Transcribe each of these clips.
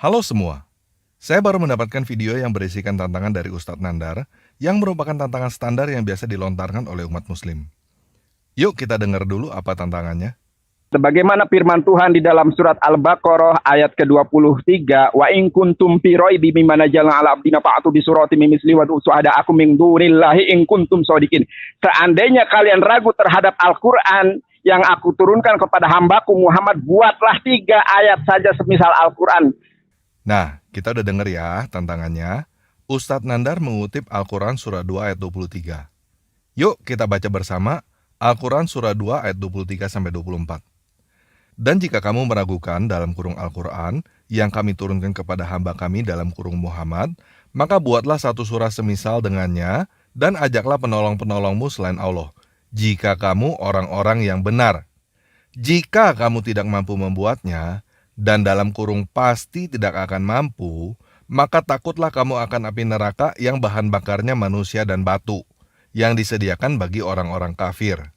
Halo semua, saya baru mendapatkan video yang berisikan tantangan dari Ustadz Nandar yang merupakan tantangan standar yang biasa dilontarkan oleh umat muslim. Yuk kita dengar dulu apa tantangannya. Sebagaimana firman Tuhan di dalam surat Al-Baqarah ayat ke-23, wa in kuntum fi raibin mimma nazzalna ala abdina fa'tu bi suratin min misli wa suhada'akum min dunillahi in kuntum shadiqin. Seandainya kalian ragu terhadap Al-Qur'an yang aku turunkan kepada hambaku Muhammad, buatlah 3 ayat saja semisal Al-Qur'an. Nah, kita udah denger ya tantangannya. Ustadz Nandar mengutip Al-Quran surah 2 ayat 23. Yuk kita baca bersama Al-Quran surah 2 ayat 23-24. Dan jika kamu meragukan dalam kurung Al-Quran yang kami turunkan kepada hamba kami dalam kurung Muhammad, maka buatlah satu surah semisal dengannya dan ajaklah penolong-penolongmu selain Allah, jika kamu orang-orang yang benar. Jika kamu tidak mampu membuatnya, dan dalam kurung pasti tidak akan mampu, maka takutlah kamu akan api neraka yang bahan bakarnya manusia dan batu, yang disediakan bagi orang-orang kafir.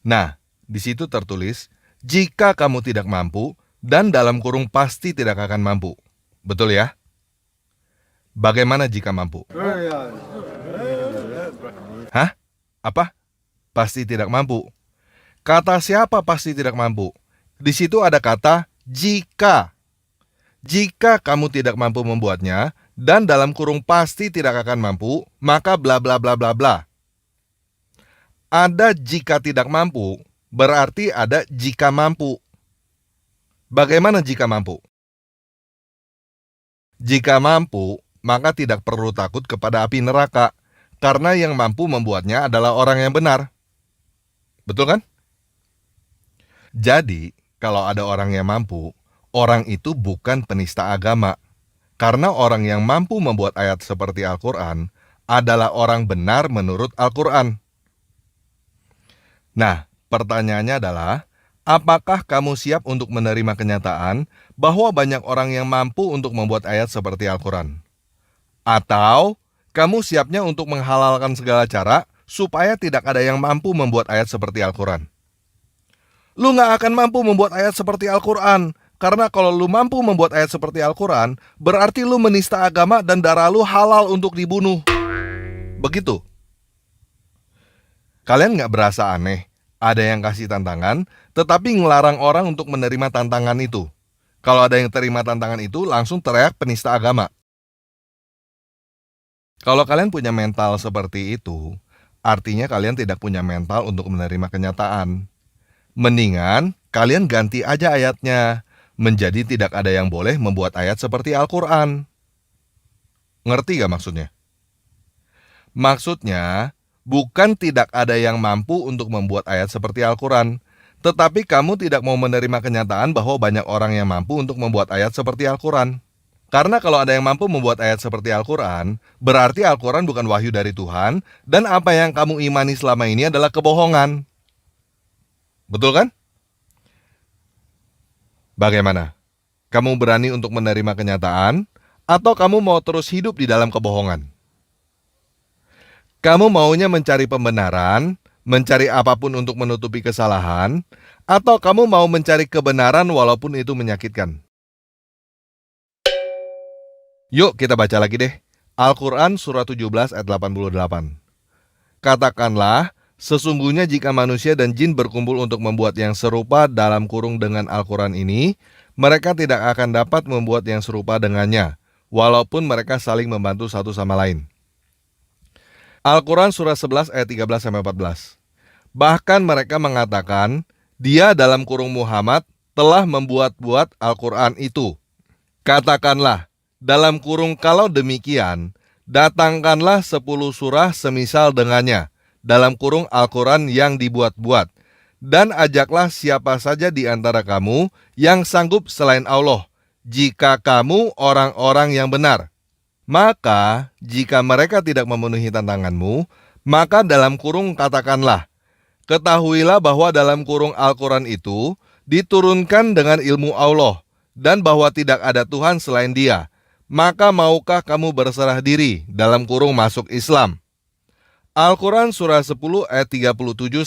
Nah, di situ tertulis, jika kamu tidak mampu, dan dalam kurung pasti tidak akan mampu. Betul ya? Bagaimana jika mampu? Hah? Apa? Pasti tidak mampu. Kata siapa pasti tidak mampu? Di situ ada kata jika. Jika kamu tidak mampu membuatnya, dan dalam kurung pasti tidak akan mampu, maka bla bla bla bla bla. Ada jika tidak mampu, berarti ada jika mampu. Bagaimana jika mampu? Jika mampu, maka tidak perlu takut kepada api neraka, karena yang mampu membuatnya adalah orang yang benar. Betul kan? Jadi, kalau ada orang yang mampu, orang itu bukan penista agama. Karena orang yang mampu membuat ayat seperti Al-Quran adalah orang benar menurut Al-Quran. Nah, pertanyaannya adalah, apakah kamu siap untuk menerima kenyataan bahwa banyak orang yang mampu untuk membuat ayat seperti Al-Quran? Atau, kamu siapnya untuk menghalalkan segala cara supaya tidak ada yang mampu membuat ayat seperti Al-Quran? Lu gak akan mampu membuat ayat seperti Al-Quran, karena kalau lu mampu membuat ayat seperti Al-Quran, berarti lu menista agama dan darah lu halal untuk dibunuh. Begitu. Kalian gak berasa aneh? Ada yang kasih tantangan, tetapi ngelarang orang untuk menerima tantangan itu. Kalau ada yang terima tantangan itu, langsung teriak penista agama. Kalau kalian punya mental seperti itu, artinya kalian tidak punya mental untuk menerima kenyataan. Mendingan kalian ganti aja ayatnya, menjadi tidak ada yang boleh membuat ayat seperti Al-Quran. Ngerti gak maksudnya? Maksudnya, bukan tidak ada yang mampu untuk membuat ayat seperti Al-Quran, tetapi kamu tidak mau menerima kenyataan bahwa banyak orang yang mampu untuk membuat ayat seperti Al-Quran. Karena kalau ada yang mampu membuat ayat seperti Al-Quran, berarti Al-Quran bukan wahyu dari Tuhan, dan apa yang kamu imani selama ini adalah kebohongan. Betul kan? Bagaimana? Kamu berani untuk menerima kenyataan, atau kamu mau terus hidup di dalam kebohongan? Kamu maunya mencari pembenaran, mencari apapun untuk menutupi kesalahan, atau kamu mau mencari kebenaran walaupun itu menyakitkan? Yuk kita baca lagi deh. Al-Quran surah 17 ayat 88. Katakanlah, sesungguhnya jika manusia dan jin berkumpul untuk membuat yang serupa dalam kurung dengan Al-Quran ini, mereka tidak akan dapat membuat yang serupa dengannya, walaupun mereka saling membantu satu sama lain. Al-Quran surah 11 ayat 13-14. Bahkan mereka mengatakan, dia dalam kurung Muhammad telah membuat-buat Al-Quran itu. Katakanlah, dalam kurung kalau demikian, datangkanlah 10 surah semisal dengannya, dalam kurung Al-Quran yang dibuat-buat, dan ajaklah siapa saja di antara kamu yang sanggup selain Allah, jika kamu orang-orang yang benar. Maka, jika mereka tidak memenuhi tantanganmu, maka dalam kurung katakanlah, ketahuilah bahwa dalam kurung Al-Quran itu diturunkan dengan ilmu Allah, dan bahwa tidak ada Tuhan selain Dia. Maka maukah kamu berserah diri dalam kurung masuk Islam? Al-Quran surah 10 ayat 37-38.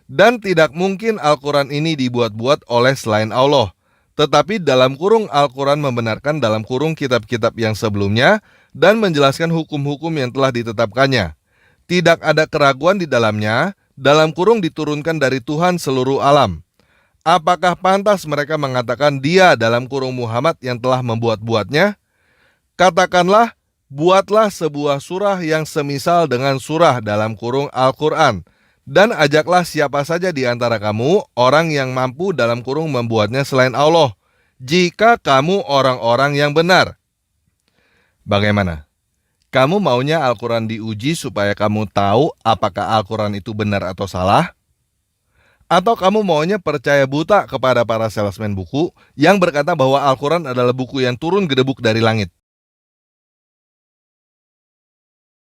Dan tidak mungkin Al-Quran ini dibuat-buat oleh selain Allah, Tetapi dalam kurung Al-Quran membenarkan dalam kurung kitab-kitab yang sebelumnya dan menjelaskan hukum-hukum yang telah ditetapkannya. Tidak ada keraguan di dalamnya, dalam kurung diturunkan dari Tuhan seluruh alam. Apakah pantas mereka mengatakan dia dalam kurung Muhammad yang telah membuat-buatnya? Katakanlah, buatlah sebuah surah yang semisal dengan surah dalam kurung Al-Quran, dan ajaklah siapa saja di antara kamu, orang yang mampu dalam kurung membuatnya selain Allah, jika kamu orang-orang yang benar. Bagaimana? Kamu maunya Al-Quran diuji supaya kamu tahu apakah Al-Quran itu benar atau salah? Atau kamu maunya percaya buta kepada para salesman buku yang berkata bahwa Al-Quran adalah buku yang turun gedebuk dari langit?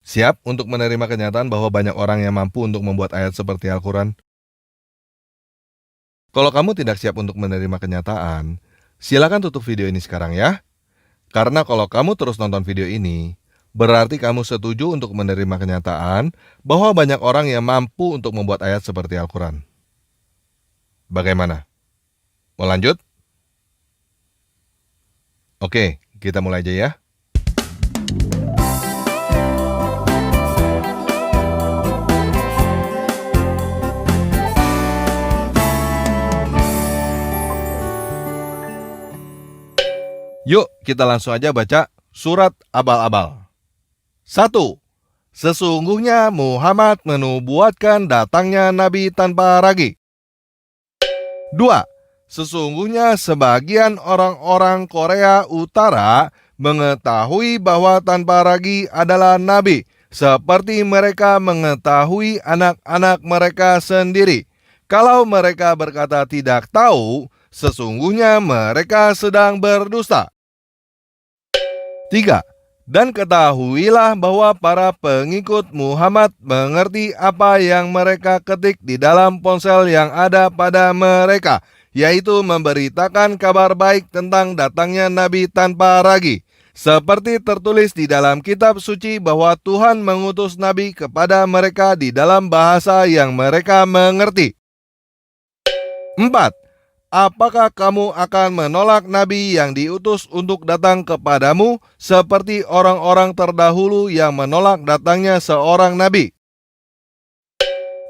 Siap untuk menerima kenyataan bahwa banyak orang yang mampu untuk membuat ayat seperti Al-Quran? Kalau kamu tidak siap untuk menerima kenyataan, silakan tutup video ini sekarang ya. Karena kalau kamu terus nonton video ini, berarti kamu setuju untuk menerima kenyataan bahwa banyak orang yang mampu untuk membuat ayat seperti Al-Quran. Bagaimana? Mau lanjut? Oke, kita mulai aja ya. Yuk, kita langsung aja baca surat Abal-Abal. 1. Sesungguhnya Muhammad menubuatkan datangnya Nabi tanpa ragi. 2. Sesungguhnya sebagian orang-orang Korea Utara mengetahui bahwa tanpa ragi adalah Nabi, seperti mereka mengetahui anak-anak mereka sendiri. Kalau mereka berkata tidak tahu, sesungguhnya mereka sedang berdusta. 3. Dan ketahuilah bahwa para pengikut Muhammad mengerti apa yang mereka ketik di dalam ponsel yang ada pada mereka, yaitu memberitakan kabar baik tentang datangnya Nabi tanpa ragi. Seperti tertulis di dalam kitab suci bahwa Tuhan mengutus Nabi kepada mereka di dalam bahasa yang mereka mengerti. 4. Apakah kamu akan menolak Nabi yang diutus untuk datang kepadamu seperti orang-orang terdahulu yang menolak datangnya seorang Nabi?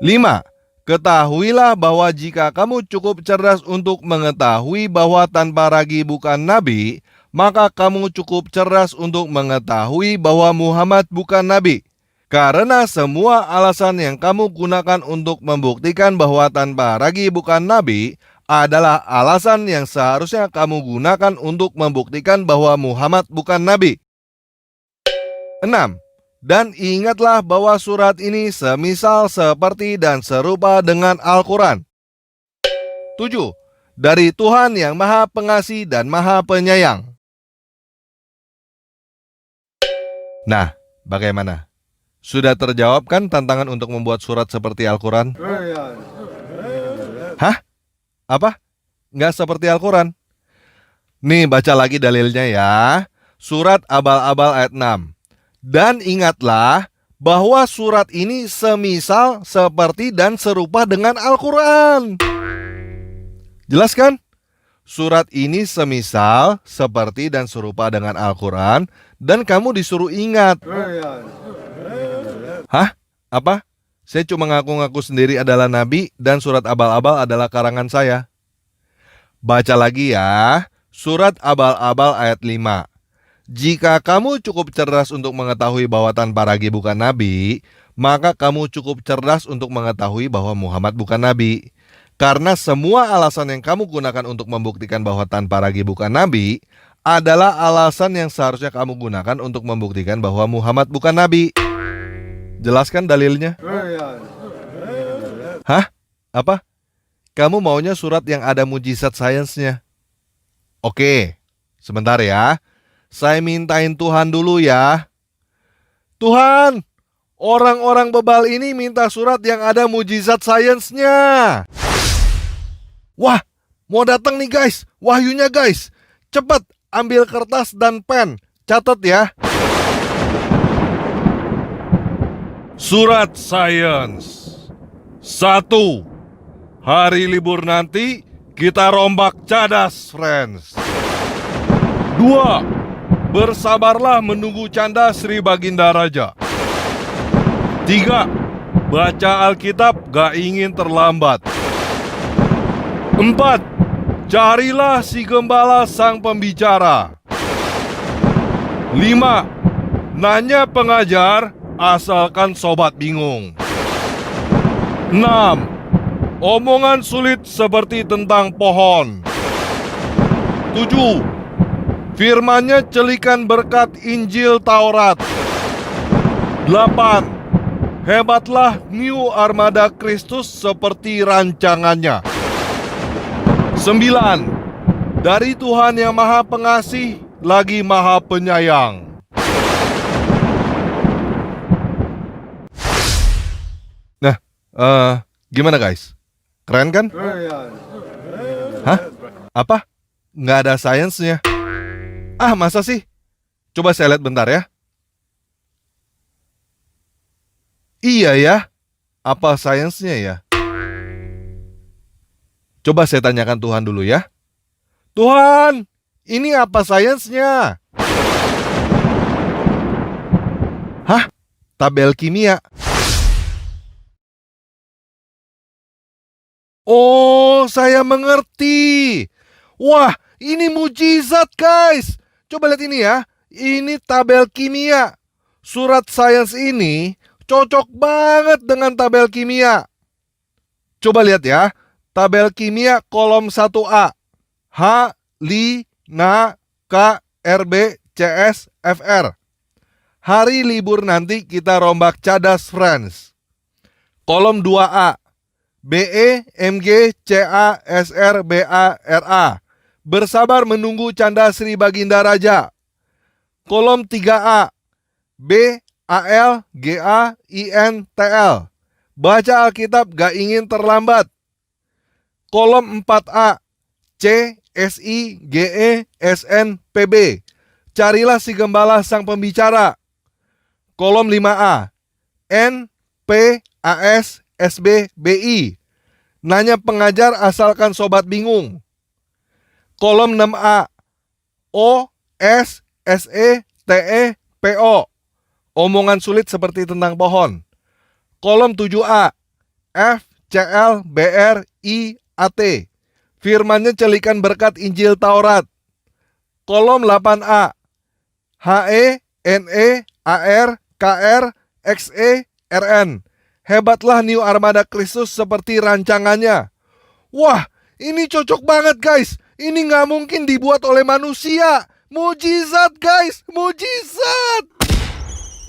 5. Ketahuilah bahwa jika kamu cukup cerdas untuk mengetahui bahwa tanpa ragi bukan Nabi, maka kamu cukup cerdas untuk mengetahui bahwa Muhammad bukan Nabi. Karena semua alasan yang kamu gunakan untuk membuktikan bahwa tanpa ragi bukan Nabi adalah alasan yang seharusnya kamu gunakan untuk membuktikan bahwa Muhammad bukan Nabi. 6. Dan ingatlah bahwa surat ini semisal seperti dan serupa dengan Al-Quran. 7. Dari Tuhan yang Maha Pengasih dan Maha Penyayang. Nah, bagaimana? Sudah terjawab kan tantangan untuk membuat surat seperti Al-Quran? Hah? Apa? Nggak seperti Al-Quran? Nih, baca lagi dalilnya ya. Surat Abal-Abal ayat 6. Dan ingatlah bahwa surat ini semisal, seperti, dan serupa dengan Al-Quran. Jelas kan? Surat ini semisal, seperti, dan serupa dengan Al-Quran, dan kamu disuruh ingat. Hah? Apa? Saya cuma ngaku-ngaku sendiri adalah Nabi dan surat Abal-Abal adalah karangan saya. Baca lagi ya, surat Abal-Abal ayat 5. Jika kamu cukup cerdas untuk mengetahui bahwa tanpa ragi bukan Nabi, maka kamu cukup cerdas untuk mengetahui bahwa Muhammad bukan Nabi. Karena semua alasan yang kamu gunakan untuk membuktikan bahwa tanpa ragi bukan Nabi adalah alasan yang seharusnya kamu gunakan untuk membuktikan bahwa Muhammad bukan Nabi. Jelaskan dalilnya. Hah? Apa? Kamu maunya surat yang ada mujizat sainsnya? Oke, sebentar ya. Saya mintain Tuhan dulu ya. Tuhan, orang-orang bebal ini minta surat yang ada mujizat sainsnya. Wah, mau datang nih guys. Wahyunya guys. Cepat ambil kertas dan pen. Catat ya. Surat sains. 1. Hari libur nanti kita rombak cadas, friends. 2. Bersabarlah menunggu canda Sri Baginda Raja. 3. Baca Alkitab gak ingin terlambat. 4. Carilah si gembala sang pembicara. 5. Nanya pengajar asalkan sobat bingung. 6. Omongan sulit seperti tentang pohon. 7. Firmannya celikan berkat Injil Taurat. 8. Hebatlah New Armada Kristus seperti rancangannya. 9. Dari Tuhan yang Maha Pengasih lagi Maha Penyayang. Nah, gimana guys? Keren kan? Hah? Apa? Nggak ada sainsnya. Ah, masa sih? Coba saya lihat bentar ya. Iya ya. Apa sainsnya ya? Coba saya tanyakan Tuhan dulu ya. Tuhan, ini apa sainsnya? Hah? Tabel kimia. Oh, saya mengerti. Wah, ini mujizat guys. Coba lihat ini ya. Ini tabel kimia. Surat sains ini cocok banget dengan tabel kimia. Coba lihat ya. Tabel kimia kolom 1A. H, Li, Na, K, RB, CS, FR. Hari libur nanti kita rombak cadas, friends. Kolom 2A. BE, MG, CA, SR, BA, RA. Bersabar menunggu canda Sri Baginda Raja. Kolom 3A. B, AL, GA, IN, TL. Baca Alkitab gak ingin terlambat. Kolom 4A. C, SI, GE, SN, PB. Carilah si gembala sang pembicara. Kolom 5A. N, P, AS, SB, BI. Nanya pengajar asalkan sobat bingung. Kolom 6A. O, S, SE, TE, PO. Omongan sulit seperti tentang pohon. Kolom 7A. F, CL, BR, I, AT. Firmannya celikan berkat Injil Taurat. Kolom 8A. HE, NE, AR, KR, XE, RN. Hebatlah New Armada Kristus seperti rancangannya. Wah, ini cocok banget guys. Ini gak mungkin dibuat oleh manusia. Mujizat guys, mujizat.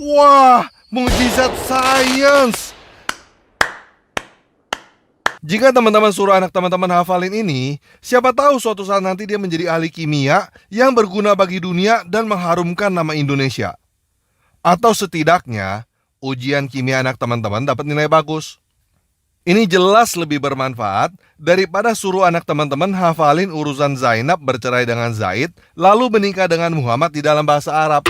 Wah, mujizat sains. Jika teman-teman suruh anak teman-teman hafalin ini, siapa tahu suatu saat nanti dia menjadi ahli kimia yang berguna bagi dunia dan mengharumkan nama Indonesia. Atau setidaknya, ujian kimia anak teman-teman dapat nilai bagus. Ini jelas lebih bermanfaat daripada suruh anak teman-teman hafalin urusan Zainab bercerai dengan Zaid, lalu menikah dengan Muhammad di dalam bahasa Arab.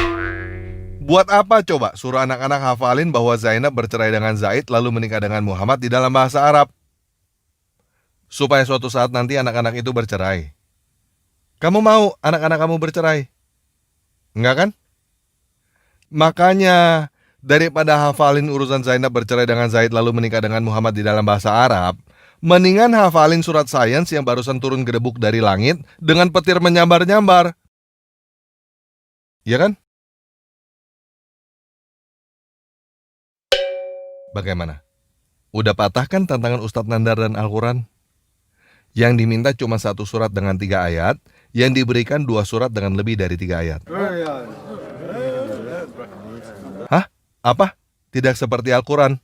Buat apa coba suruh anak-anak hafalin bahwa Zainab bercerai dengan Zaid, lalu menikah dengan Muhammad di dalam bahasa Arab? Supaya suatu saat nanti anak-anak itu bercerai. Kamu mau anak-anak kamu bercerai? Enggak kan? Makanya, daripada hafalin urusan Zainab bercerai dengan Zaid lalu menikah dengan Muhammad di dalam bahasa Arab, mendingan hafalin surat sains yang barusan turun gedebuk dari langit dengan petir menyambar-nyambar. Iya kan? Bagaimana? Udah patahkan tantangan Ustadz Nandar dan Al-Quran? Yang diminta cuma 1 surat dengan 3 ayat, yang diberikan 2 surat dengan lebih dari 3 ayat. Hah? Apa? Tidak seperti Al-Quran?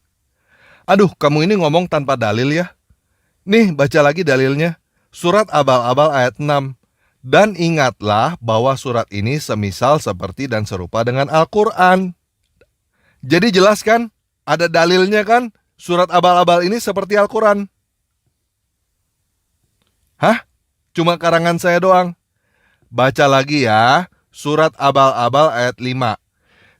Aduh, kamu ini ngomong tanpa dalil ya. Nih, baca lagi dalilnya. Surat Abal-Abal ayat 6. Dan ingatlah bahwa surat ini semisal seperti dan serupa dengan Al-Quran. Jadi jelas kan? Ada dalilnya kan? Surat Abal-Abal ini seperti Al-Quran. Hah? Cuma karangan saya doang? Baca lagi ya. Surat Abal-Abal ayat 5.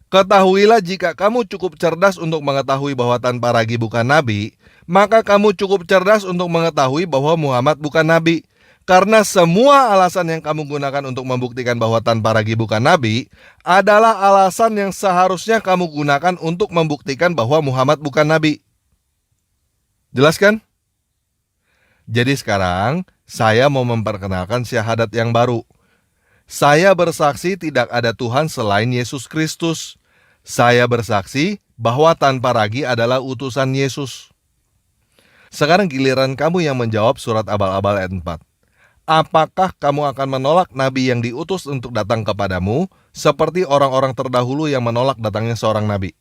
Ketahuilah jika kamu cukup cerdas untuk mengetahui bahwa tanpa ragu bukan nabi, maka kamu cukup cerdas untuk mengetahui bahwa Muhammad bukan nabi. Karena semua alasan yang kamu gunakan untuk membuktikan bahwa tanpa ragu bukan nabi adalah alasan yang seharusnya kamu gunakan untuk membuktikan bahwa Muhammad bukan nabi. Jelas kan? Jadi sekarang saya mau memperkenalkan syahadat yang baru. Saya bersaksi tidak ada Tuhan selain Yesus Kristus. Saya bersaksi bahwa tanpa ragu adalah utusan Yesus. Sekarang giliran kamu yang menjawab surat Abal-Abal ayat 4. Apakah kamu akan menolak nabi yang diutus untuk datang kepadamu seperti orang-orang terdahulu yang menolak datangnya seorang nabi?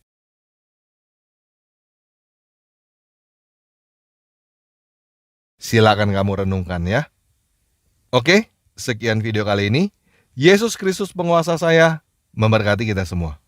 Silakan kamu renungkan ya. Oke, sekian video kali ini. Yesus Kristus penguasa saya memberkati kita semua.